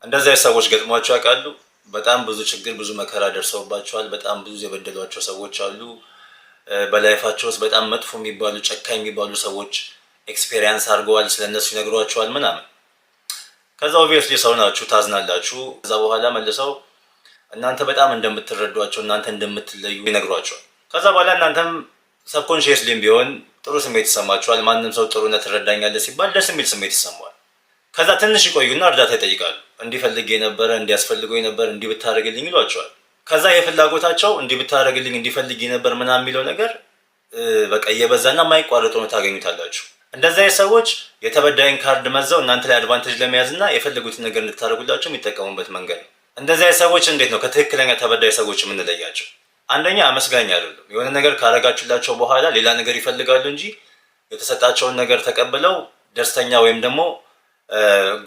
እንደዚህ አይነት ሰዎች ገጥሟቸው ያውቃሉ? በጣም ብዙ ችግር ብዙ መከራ ደርሰውባቸዋል። በጣም ብዙ የበደሏቸው ሰዎች አሉ። በላይፋቸው ውስጥ በጣም መጥፎ የሚባሉ ጨካኝ የሚባሉ ሰዎች ኤክስፔሪየንስ አድርገዋል። ስለነሱ ይነግሯቸዋል ምናምን። ከዛ ኦብቪየስሊ ሰው ናችሁ፣ ታዝናላችሁ። ከዛ በኋላ መልሰው እናንተ በጣም እንደምትረዷቸው እናንተ እንደምትለዩ ይነግሯቸዋል። ከዛ በኋላ እናንተም ሰብኮንሺየስሊም ቢሆን ጥሩ ስሜት ይሰማቸዋል። ማንም ሰው ጥሩነት ትረዳኛለህ ሲባል ደስ የሚል ስሜት ይሰማዋል። ከዛ ትንሽ ይቆዩና እርዳታ ይጠይቃሉ። እንዲፈልግ የነበረ እንዲያስፈልገው የነበረ እንዲህ ብታደርግልኝ ይሏቸዋል። ከዛ የፍላጎታቸው እንዲህ ብታደርግልኝ እንዲፈልግ የነበር ምናምን የሚለው ነገር በቃ እየበዛና የማይቋረጥ ሆኖ ታገኙታላችሁ። እንደዚህ አይነት ሰዎች የተበዳይን ካርድ መዘው እናንተ ላይ አድቫንቴጅ ለመያዝ እና የፈለጉትን ነገር እንድታደርጉላቸው የሚጠቀሙበት መንገድ ነው። እንደዚህ አይነት ሰዎች እንዴት ነው ከትክክለኛ ተበዳይ ሰዎች የምንለያቸው? አንደኛ አመስጋኝ አይደሉም። የሆነ ነገር ካረጋችሁላቸው በኋላ ሌላ ነገር ይፈልጋሉ እንጂ የተሰጣቸውን ነገር ተቀብለው ደስተኛ ወይም ደግሞ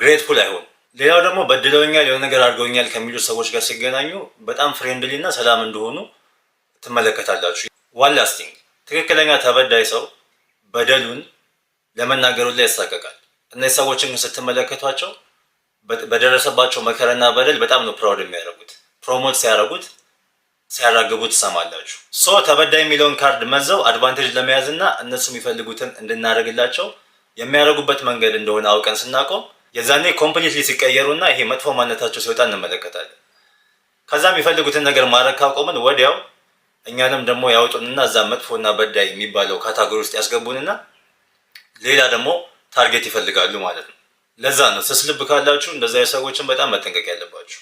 ግሬትፉል አይሆን። ሌላው ደግሞ በድለውኛል የሆነ ነገር አድርገውኛል ከሚሉ ሰዎች ጋር ሲገናኙ በጣም ፍሬንድሊ እና ሰላም እንደሆኑ ትመለከታላችሁ። ዋን ላስቲንግ ትክክለኛ ተበዳይ ሰው በደሉን ለመናገሩ ላይ ያሳቀቃል። እነዚህ ሰዎችን ስትመለከቷቸው በደረሰባቸው መከረና በደል በጣም ነው ፕራውድ የሚያደርጉት። ፕሮሞት ሲያደርጉት ሲያራግቡት ትሰማላችሁ። ሶ ተበዳይ የሚለውን ካርድ መዘው አድቫንቴጅ ለመያዝ እና እነሱ የሚፈልጉትን እንድናደርግላቸው የሚያደርጉበት መንገድ እንደሆነ አውቀን ስናቆም የዛኔ ኮምፕሊትሊ ሲቀየሩና ይሄ መጥፎ ማንነታቸው ሲወጣ እንመለከታለን። ከዛ የሚፈልጉትን ነገር ማድረግ ካቆምን ወዲያው እኛንም ደግሞ ያወጡንና እዛ መጥፎና በዳይ የሚባለው ካታጎሪ ውስጥ ያስገቡንና ሌላ ደግሞ ታርጌት ይፈልጋሉ ማለት ነው። ለዛ ነው ስስ ልብ ካላችሁ እንደዛ ሰዎችን በጣም መጠንቀቅ ያለባችሁ።